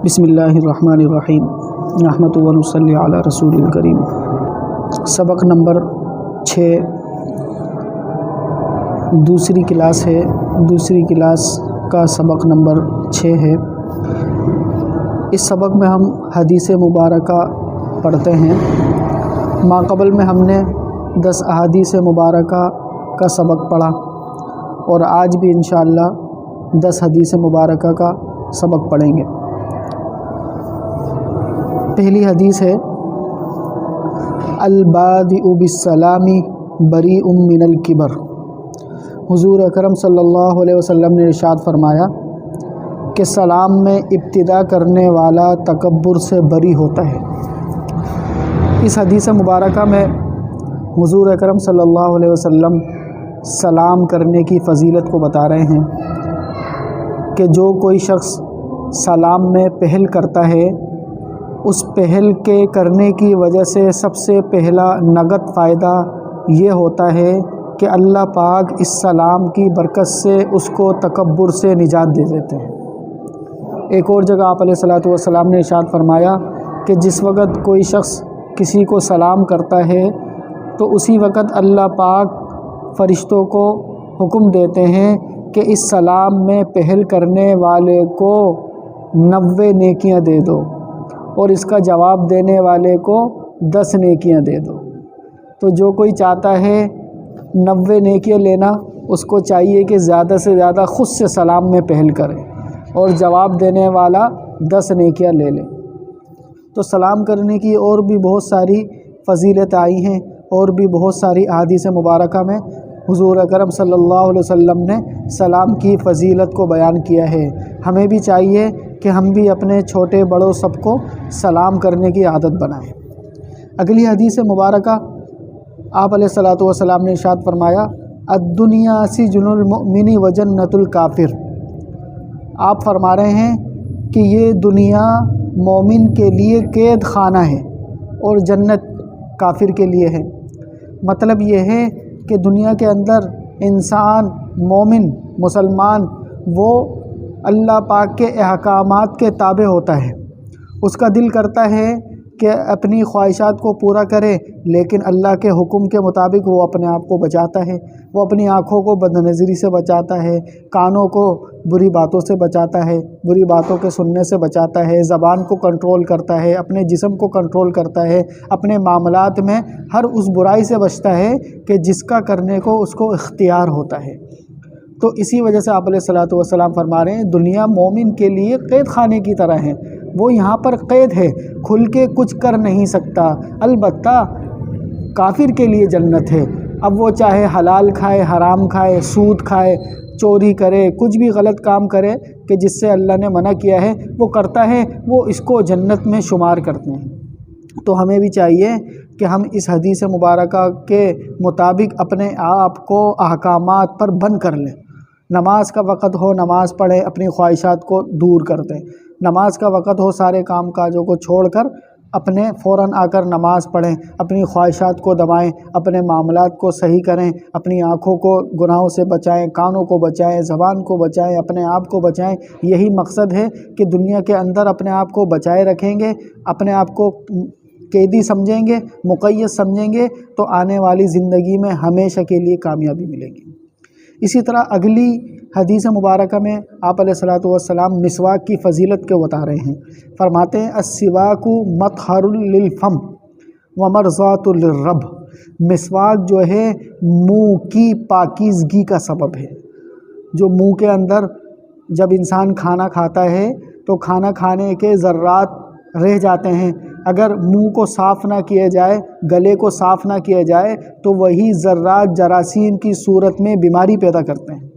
بسم اللہ الرحمن الرحیم نحمد و نصلی علی رسول الکریم۔ سبق نمبر 6 دوسری کلاس ہے۔ دوسری کلاس کا سبق نمبر 6 ہے۔ اس سبق میں ہم حدیث مبارکہ پڑھتے ہیں۔ ماقبل میں ہم نے 10 احادیث مبارکہ کا سبق پڑھا اور آج بھی انشاءاللہ 10 حدیث مبارکہ کا سبق پڑھیں گے۔ پہلی حدیث ہے البادئ بالسلام بریء من الکبر۔ حضور اکرم صلی اللہ علیہ وسلم نے ارشاد فرمایا کہ سلام میں ابتدا کرنے والا تکبر سے بری ہوتا ہے۔ اس حدیث مبارکہ میں حضور اکرم صلی اللہ علیہ وسلم سلام کرنے کی فضیلت کو بتا رہے ہیں کہ جو کوئی شخص سلام میں پہل کرتا ہے، اس پہل کے کرنے کی وجہ سے سب سے پہلا نقد فائدہ یہ ہوتا ہے کہ اللہ پاک اس سلام کی برکت سے اس کو تکبر سے نجات دے دیتے ہیں۔ ایک اور جگہ آپ علیہ الصلوۃ والسلام نے ارشاد فرمایا کہ جس وقت کوئی شخص کسی کو سلام کرتا ہے تو اسی وقت اللہ پاک فرشتوں کو حکم دیتے ہیں کہ اس سلام میں پہل کرنے والے کو 90 نیکیاں دے دو اور اس کا جواب دینے والے کو 10 نیکیاں دے دو۔ تو جو کوئی چاہتا ہے 90 نیکیاں لینا، اس کو چاہیے کہ زیادہ سے زیادہ خود سے سلام میں پہل کرے اور جواب دینے والا 10 نیکیاں لے لے۔ تو سلام کرنے کی اور بھی بہت ساری فضیلت آئی ہیں، اور بھی بہت ساری احادیث مبارکہ میں حضور اکرم صلی اللہ علیہ وسلم نے سلام کی فضیلت کو بیان کیا ہے۔ ہمیں بھی چاہیے کہ ہم بھی اپنے چھوٹے بڑوں سب کو سلام کرنے کی عادت بنائیں۔ اگلی حدیث مبارکہ آپ علیہ الصلوۃ والسلام نے ارشاد فرمایا الدنیا سجن المؤمن و جنت الکافر۔ آپ فرما رہے ہیں کہ یہ دنیا مومن کے لیے قید خانہ ہے اور جنت کافر کے لیے ہے۔ مطلب یہ ہے کہ دنیا کے اندر انسان مومن مسلمان وہ اللہ پاک کے احکامات کے تابع ہوتا ہے۔ اس کا دل کرتا ہے کہ اپنی خواہشات کو پورا کرے، لیکن اللہ کے حکم کے مطابق وہ اپنے آپ کو بچاتا ہے۔ وہ اپنی آنکھوں کو بد نظری سے بچاتا ہے، کانوں کو بری باتوں سے بچاتا ہے، بری باتوں کے سننے سے بچاتا ہے، زبان کو کنٹرول کرتا ہے، اپنے جسم کو کنٹرول کرتا ہے، اپنے معاملات میں ہر اس برائی سے بچتا ہے کہ جس کا کرنے کو اس کو اختیار ہوتا ہے۔ تو اسی وجہ سے آپ علیہ الصلوۃ والسلام فرما رہے ہیں دنیا مومن کے لیے قید خانے کی طرح ہے۔ وہ یہاں پر قید ہے، کھل کے کچھ کر نہیں سکتا۔ البتہ کافر کے لیے جنت ہے۔ اب وہ چاہے حلال کھائے، حرام کھائے، سود کھائے، چوری کرے، کچھ بھی غلط کام کرے کہ جس سے اللہ نے منع کیا ہے وہ کرتا ہے، وہ اس کو جنت میں شمار کرتے ہیں۔ تو ہمیں بھی چاہیے کہ ہم اس حدیث مبارکہ کے مطابق اپنے آپ کو احکامات پر بند کر لیں۔ نماز کا وقت ہو نماز پڑھیں، اپنی خواہشات کو دور کر دیں۔ نماز کا وقت ہو سارے کام کاجوں کو چھوڑ کر اپنے فوراً آ کر نماز پڑھیں، اپنی خواہشات کو دبائیں، اپنے معاملات کو صحیح کریں، اپنی آنکھوں کو گناہوں سے بچائیں، کانوں کو بچائیں، زبان کو بچائیں، اپنے آپ کو بچائیں۔ یہی مقصد ہے کہ دنیا کے اندر اپنے آپ کو بچائے رکھیں گے، اپنے آپ کو قیدی سمجھیں گے، مقید سمجھیں گے، تو آنے والی زندگی میں ہمیشہ کے لیے کامیابی ملے گی۔ اسی طرح اگلی حدیث مبارکہ میں آپ علیہ الصلوۃ والسلام مسواک کی فضیلت کو بتا رہے ہیں۔ فرماتے ہیں السواک مطہر للفم ومرضات للرب۔ مسواک جو ہے منہ کی پاکیزگی کا سبب ہے۔ جو منہ کے اندر جب انسان کھانا کھاتا ہے تو کھانا کھانے کے ذرات رہ جاتے ہیں، اگر منہ کو صاف نہ کیا جائے، گلے کو صاف نہ کیا جائے تو وہی ذرات جراثیم کی صورت میں بیماری پیدا کرتے ہیں۔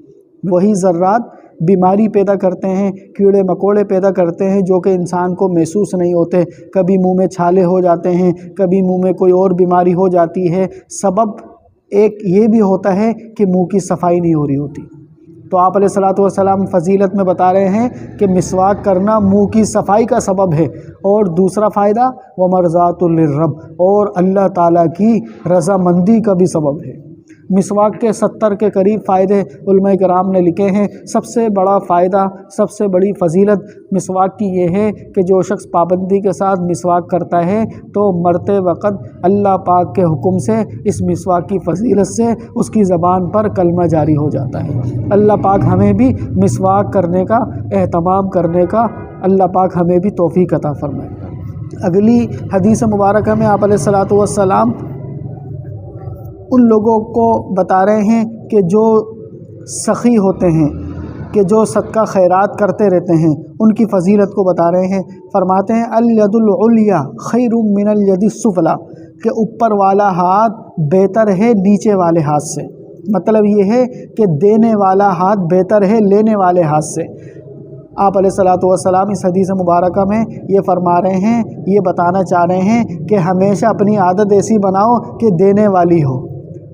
وہی ذرات بیماری پیدا کرتے ہیں، کیڑے مکوڑے پیدا کرتے ہیں جو کہ انسان کو محسوس نہیں ہوتے۔ کبھی منہ میں چھالے ہو جاتے ہیں، کبھی منہ میں کوئی اور بیماری ہو جاتی ہے۔ سبب ایک یہ بھی ہوتا ہے کہ منہ کی صفائی نہیں ہو رہی ہوتی۔ تو آپ علیہ الصلوۃ والسلام فضیلت میں بتا رہے ہیں کہ مسواک کرنا منہ کی صفائی کا سبب ہے، اور دوسرا فائدہ ومرضات للرب، اور اللہ تعالیٰ کی رضامندی کا بھی سبب ہے۔ مسواک کے 70 کے قریب فائدے علماء کرام نے لکھے ہیں۔ سب سے بڑا فائدہ، سب سے بڑی فضیلت مسواک کی یہ ہے کہ جو شخص پابندی کے ساتھ مسواک کرتا ہے تو مرتے وقت اللہ پاک کے حکم سے اس مسواک کی فضیلت سے اس کی زبان پر کلمہ جاری ہو جاتا ہے۔ اللہ پاک ہمیں بھی مسواک کرنے کا، اہتمام کرنے کا اللہ پاک ہمیں بھی توفیق عطا فرمائے۔ اگلی حدیث مبارکہ میں آپ علیہ الصلوۃ والسلام ان لوگوں کو بتا رہے ہیں کہ جو سخی ہوتے ہیں، کہ جو صدقہ خیرات کرتے رہتے ہیں، ان کی فضیلت کو بتا رہے ہیں۔ فرماتے ہیں الید العلیٰ خیر من الید السفلیٰ، کہ اوپر والا ہاتھ بہتر ہے نیچے والے ہاتھ سے۔ مطلب یہ ہے کہ دینے والا ہاتھ بہتر ہے لینے والے ہاتھ سے۔ آپ علیہ الصلوۃ والسلام اس حدیث مبارکہ میں یہ فرما رہے ہیں، یہ بتانا چاہ رہے ہیں کہ ہمیشہ اپنی عادت ایسی بناؤ کہ دینے والی ہو۔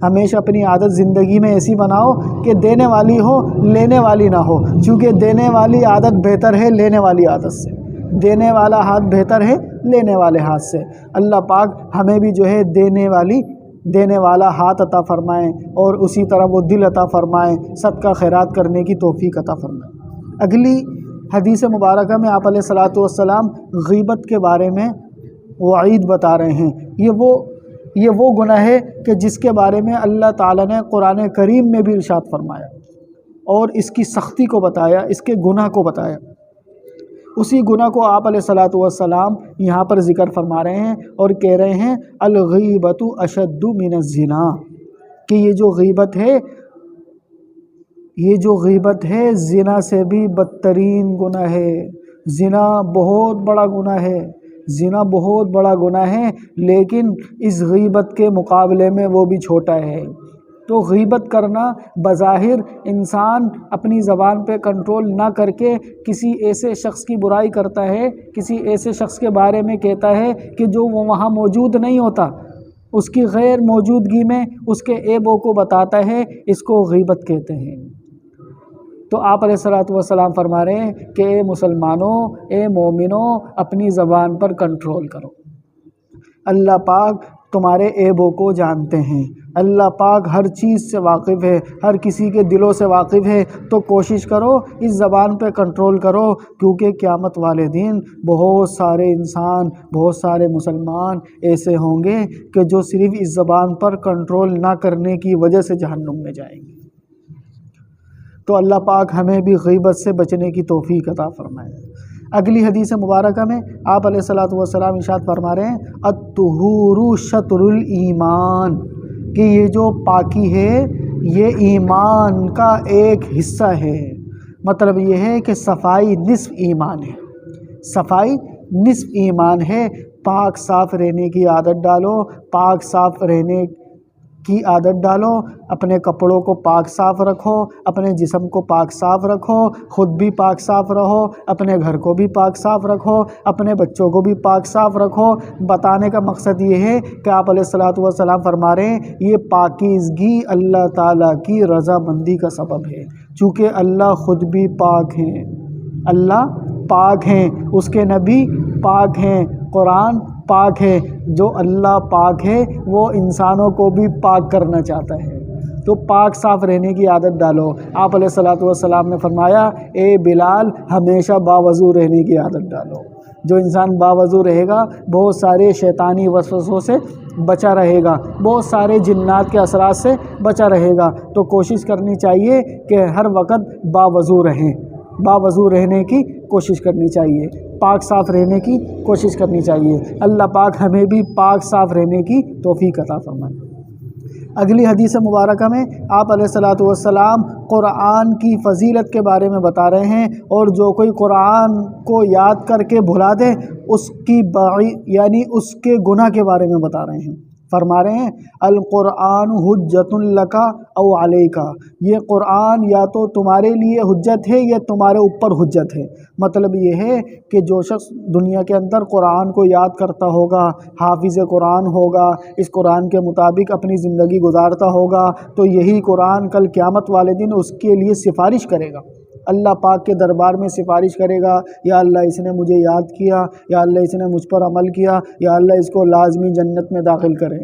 ہمیشہ اپنی عادت زندگی میں ایسی بناؤ کہ دینے والی ہو، لینے والی نہ ہو، چونکہ دینے والی عادت بہتر ہے لینے والی عادت سے۔ دینے والا ہاتھ بہتر ہے لینے والے ہاتھ سے۔ اللہ پاک ہمیں بھی جو ہے دینے والا ہاتھ عطا فرمائیں، اور اسی طرح وہ دل عطا فرمائیں، صدقہ خیرات کرنے کی توفیق عطا فرمائیں۔ اگلی حدیث مبارکہ میں آپ علیہ الصلوۃ والسلام غیبت کے بارے میں وعید بتا رہے ہیں۔ یہ وہ گناہ ہے کہ جس کے بارے میں اللہ تعالیٰ نے قرآن کریم میں بھی ارشاد فرمایا اور اس کی سختی کو بتایا، اس کے گناہ کو بتایا۔ اسی گناہ کو آپ علیہ الصلوۃ والسلام یہاں پر ذکر فرما رہے ہیں اور کہہ رہے ہیں الغیبۃ اشد من الزنا، کہ یہ جو غیبت ہے زنا سے بھی بدترین گناہ ہے۔ زنا بہت بڑا گناہ ہے، زنا بہت بڑا گناہ ہے، لیکن اس غیبت کے مقابلے میں وہ بھی چھوٹا ہے۔ تو غیبت کرنا بظاہر انسان اپنی زبان پہ کنٹرول نہ کر کے کسی ایسے شخص کی برائی کرتا ہے، کسی ایسے شخص کے بارے میں کہتا ہے کہ جو وہ وہاں موجود نہیں ہوتا، اس کی غیر موجودگی میں اس کے عیبوں کو بتاتا ہے، اس کو غیبت کہتے ہیں۔ تو آپ علیہ الصلوۃ والسلام فرما رہے ہیں کہ اے مسلمانوں، اے مومنوں، اپنی زبان پر کنٹرول کرو۔ اللہ پاک تمہارے عیبوں کو جانتے ہیں، اللہ پاک ہر چیز سے واقف ہے، ہر کسی کے دلوں سے واقف ہے۔ تو کوشش کرو اس زبان پہ کنٹرول کرو، کیونکہ قیامت والے دن بہت سارے انسان، بہت سارے مسلمان ایسے ہوں گے کہ جو صرف اس زبان پر کنٹرول نہ کرنے کی وجہ سے جہنم میں جائیں گے۔ تو اللہ پاک ہمیں بھی غیبت سے بچنے کی توفیق عطا فرمائے۔ اگلی حدیث مبارکہ میں آپ علیہ الصلوۃ والسلام ارشاد فرما رہے ہیں الطہور شطر الایمان، کہ یہ جو پاکی ہے یہ ایمان کا ایک حصہ ہے۔ مطلب یہ ہے کہ صفائی نصف ایمان ہے، صفائی نصف ایمان ہے۔ پاک صاف رہنے کی عادت ڈالو، پاک صاف رہنے کی عادت ڈالو، اپنے کپڑوں کو پاک صاف رکھو، اپنے جسم کو پاک صاف رکھو، خود بھی پاک صاف رہو، اپنے گھر کو بھی پاک صاف رکھو، اپنے بچوں کو بھی پاک صاف رکھو۔ بتانے کا مقصد یہ ہے کہ آپ علیہ الصلوۃ والسلام فرما رہے ہیں یہ پاکیزگی اللہ تعالیٰ کی رضامندی کا سبب ہے، چونکہ اللہ خود بھی پاک ہیں، اللہ پاک ہیں، اس کے نبی پاک ہیں، قرآن پاک ہے۔ جو اللہ پاک ہے وہ انسانوں کو بھی پاک کرنا چاہتا ہے، تو پاک صاف رہنے کی عادت ڈالو۔ آپ علیہ الصلوۃ والسلام نے فرمایا اے بلال ہمیشہ باوضو رہنے کی عادت ڈالو۔ جو انسان باوضو رہے گا بہت سارے شیطانی وسوسوں سے بچا رہے گا، بہت سارے جنات کے اثرات سے بچا رہے گا۔ تو کوشش کرنی چاہیے کہ ہر وقت باوضو رہیں، باوضو رہنے کی کوشش کرنی چاہیے، پاک صاف رہنے کی کوشش کرنی چاہیے۔ اللہ پاک ہمیں بھی پاک صاف رہنے کی توفیق عطا فرمائے۔ اگلی حدیث مبارکہ میں آپ علیہ الصلوۃ والسلام قرآن کی فضیلت کے بارے میں بتا رہے ہیں، اور جو کوئی قرآن کو یاد کر کے بھلا دے اس کی یعنی اس کے گناہ کے بارے میں بتا رہے ہیں۔ فرما رہے ہیں القرآن حجت لک او علیک، یہ قرآن یا تو تمہارے لیے حجت ہے یا تمہارے اوپر حجت ہے۔ مطلب یہ ہے کہ جو شخص دنیا کے اندر قرآن کو یاد کرتا ہوگا، حافظ قرآن ہوگا، اس قرآن کے مطابق اپنی زندگی گزارتا ہوگا، تو یہی قرآن کل قیامت والے دن اس کے لیے سفارش کرے گا، اللہ پاک کے دربار میں سفارش کرے گا، یا اللہ اس نے مجھے یاد کیا، یا اللہ اس نے مجھ پر عمل کیا، یا اللہ اس کو لازمی جنت میں داخل کریں،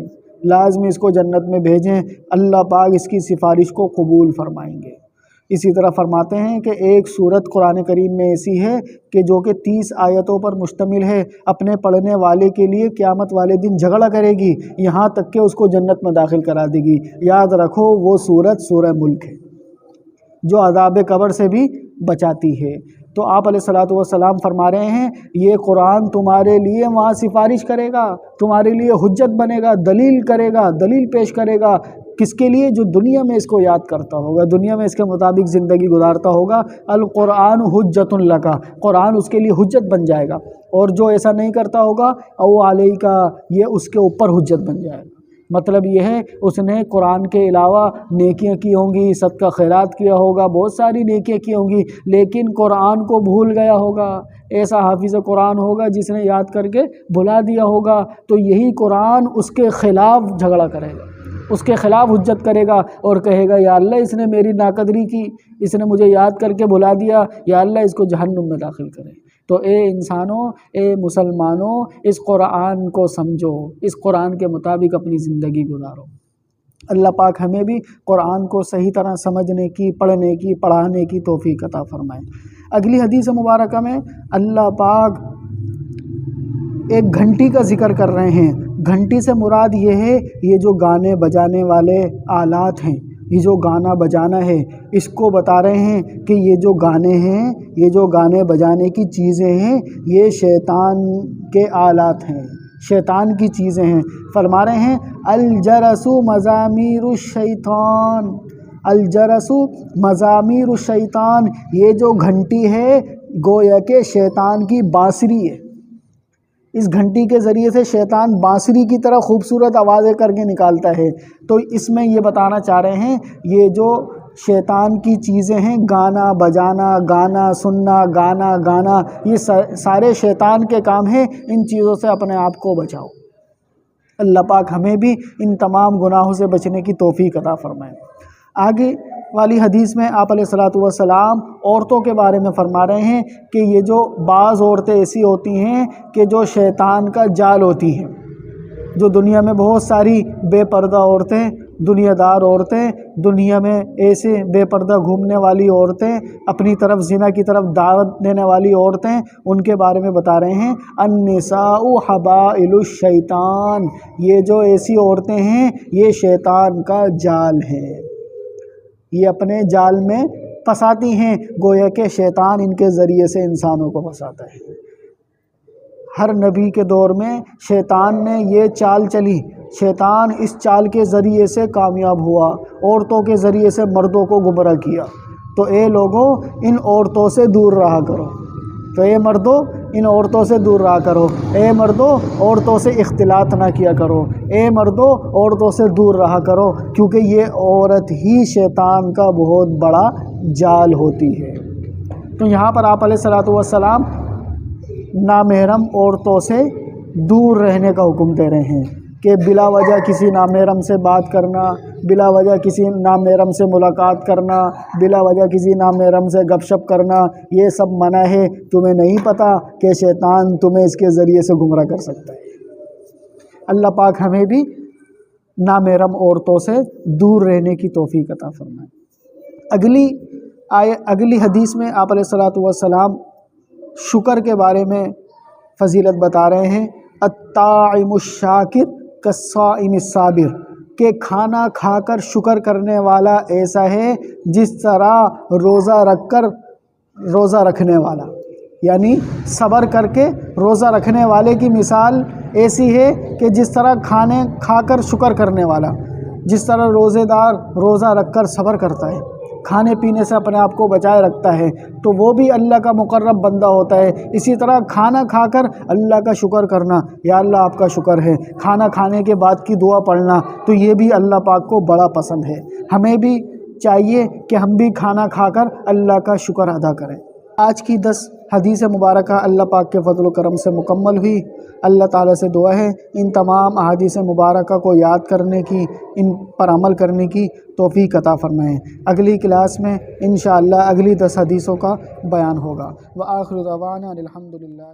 لازمی اس کو جنت میں بھیجیں، اللہ پاک اس کی سفارش کو قبول فرمائیں گے۔ اسی طرح فرماتے ہیں کہ ایک سورت قرآن کریم میں ایسی ہے کہ جو کہ 30 آیتوں پر مشتمل ہے، اپنے پڑھنے والے کے لیے قیامت والے دن جھگڑا کرے گی، یہاں تک کہ اس کو جنت میں داخل کرا دے گی۔ یاد رکھو وہ سورت سورہ ملک ہے جو عذاب قبر سے بھی بچاتی ہے۔ تو آپ علیہ الصلوۃ والسلام فرما رہے ہیں یہ قرآن تمہارے لیے وہاں سفارش کرے گا، تمہارے لیے حجت بنے گا، دلیل کرے گا، دلیل پیش کرے گا۔ کس کے لیے؟ جو دنیا میں اس کو یاد کرتا ہوگا، دنیا میں اس کے مطابق زندگی گزارتا ہوگا۔ القرآن حجت لک، قرآن اس کے لیے حجت بن جائے گا، اور جو ایسا نہیں کرتا ہوگا او علیک، یہ اس کے اوپر حجت بن جائے گا۔ مطلب یہ ہے اس نے قرآن کے علاوہ نیکیاں کی ہوں گی، صدقہ خیرات کیا ہوگا، بہت ساری نیکیاں کی ہوں گی، لیکن قرآن کو بھول گیا ہوگا۔ ایسا حافظ قرآن ہوگا جس نے یاد کر کے بھلا دیا ہوگا، تو یہی قرآن اس کے خلاف جھگڑا کرے گا، اس کے خلاف حجت کرے گا اور کہے گا یا اللہ اس نے میری ناقدری کی، اس نے مجھے یاد کر کے بھلا دیا، یا اللہ اس کو جہنم میں داخل کرے۔ تو اے انسانوں، اے مسلمانوں، اس قرآن کو سمجھو، اس قرآن کے مطابق اپنی زندگی گزارو۔ اللہ پاک ہمیں بھی قرآن کو صحیح طرح سمجھنے کی، پڑھنے کی، پڑھانے کی توفیق عطا فرمائے۔ اگلی حدیث مبارکہ میں اللہ پاک ایک گھنٹی کا ذکر کر رہے ہیں۔ گھنٹی سے مراد یہ ہے یہ جو گانے بجانے والے آلات ہیں، یہ جو گانا بجانا ہے، اس کو بتا رہے ہیں کہ یہ جو گانے ہیں، یہ جو گانے بجانے کی چیزیں ہیں، یہ شیطان کے آلات ہیں، شیطان کی چیزیں ہیں۔ فرما رہے ہیں الجرس مزامیر الشیطان، الجرس مزامیر الشیطان، یہ جو گھنٹی ہے گویا کہ شیطان کی بانسری ہے۔ اس گھنٹی کے ذریعے سے شیطان بانسری کی طرح خوبصورت آوازیں کر کے نکالتا ہے۔ تو اس میں یہ بتانا چاہ رہے ہیں یہ جو شیطان کی چیزیں ہیں، گانا بجانا، گانا سننا، گانا گانا، یہ سارے شیطان کے کام ہیں۔ ان چیزوں سے اپنے آپ کو بچاؤ۔ اللہ پاک ہمیں بھی ان تمام گناہوں سے بچنے کی توفیق عطا فرمائے۔ آگے والی حدیث میں آپ علیہ الصلوۃ والسلام عورتوں کے بارے میں فرما رہے ہیں کہ یہ جو بعض عورتیں ایسی ہوتی ہیں کہ جو شیطان کا جال ہوتی ہیں، جو دنیا میں بہت ساری بے پردہ عورتیں، دنیا دار عورتیں، دنیا میں ایسے بے پردہ گھومنے والی عورتیں، اپنی طرف زنا کی طرف دعوت دینے والی عورتیں، ان کے بارے میں بتا رہے ہیں النساء حبائل الشیطان، یہ جو ایسی عورتیں ہیں یہ شیطان کا جال ہے، یہ اپنے جال میں پھنساتی ہیں، گویا کہ شیطان ان کے ذریعے سے انسانوں کو پھنساتا ہے۔ ہر نبی کے دور میں شیطان نے یہ چال چلی، شیطان اس چال کے ذریعے سے کامیاب ہوا، عورتوں کے ذریعے سے مردوں کو گمراہ کیا۔ تو اے لوگوں ان عورتوں سے دور رہا کرو، تو اے مردوں ان عورتوں سے دور رہا کرو، اے مردوں عورتوں سے اختلاط نہ کیا کرو، اے مردوں عورتوں سے دور رہا کرو، کیونکہ یہ عورت ہی شیطان کا بہت بڑا جال ہوتی ہے۔ تو یہاں پر آپ علیہ الصلوۃ والسلام نامحرم عورتوں سے دور رہنے کا حکم دے رہے ہیں کہ بلا وجہ کسی نامحرم سے بات کرنا، بلا وجہ کسی نامحرم سے ملاقات کرنا، بلا وجہ کسی نامحرم سے گپ شپ کرنا، یہ سب منع ہے۔ تمہیں نہیں پتہ کہ شیطان تمہیں اس کے ذریعے سے گمراہ کر سکتا ہے۔ اللہ پاک ہمیں بھی نامحرم عورتوں سے دور رہنے کی توفیق عطا فرمائے۔ اگلی حدیث میں آپ علیہ الصلوۃ والسلام شکر کے بارے میں فضیلت بتا رہے ہیں الطاعم الشاکر کالصائم الصابر، کہ کھانا کھا کر شکر کرنے والا ایسا ہے جس طرح روزہ رکھنے والا، یعنی صبر کر کے روزہ رکھنے والے کی مثال ایسی ہے کہ جس طرح کھانے کھا کر شکر کرنے والا، جس طرح روزے دار روزہ رکھ کر صبر کرتا ہے، کھانے پینے سے اپنے آپ کو بچائے رکھتا ہے، تو وہ بھی اللہ کا مقرب بندہ ہوتا ہے۔ اسی طرح کھانا کھا کر اللہ کا شکر کرنا، یا اللہ آپ کا شکر ہے، کھانا کھانے کے بعد کی دعا پڑھنا، تو یہ بھی اللہ پاک کو بڑا پسند ہے۔ ہمیں بھی چاہیے کہ ہم بھی کھانا کھا کر اللہ کا شکر ادا کریں۔ آج کی 10 حدیث مبارکہ اللہ پاک کے فضل و کرم سے مکمل ہوئی۔ اللہ تعالیٰ سے دعا ہے ان تمام احادیث مبارکہ کو یاد کرنے کی، ان پر عمل کرنے کی توفیق عطا فرمائیں۔ اگلی کلاس میں انشاءاللہ اگلی 10 حدیثوں کا بیان ہوگا۔ وآخر دعوانا الحمدللہ۔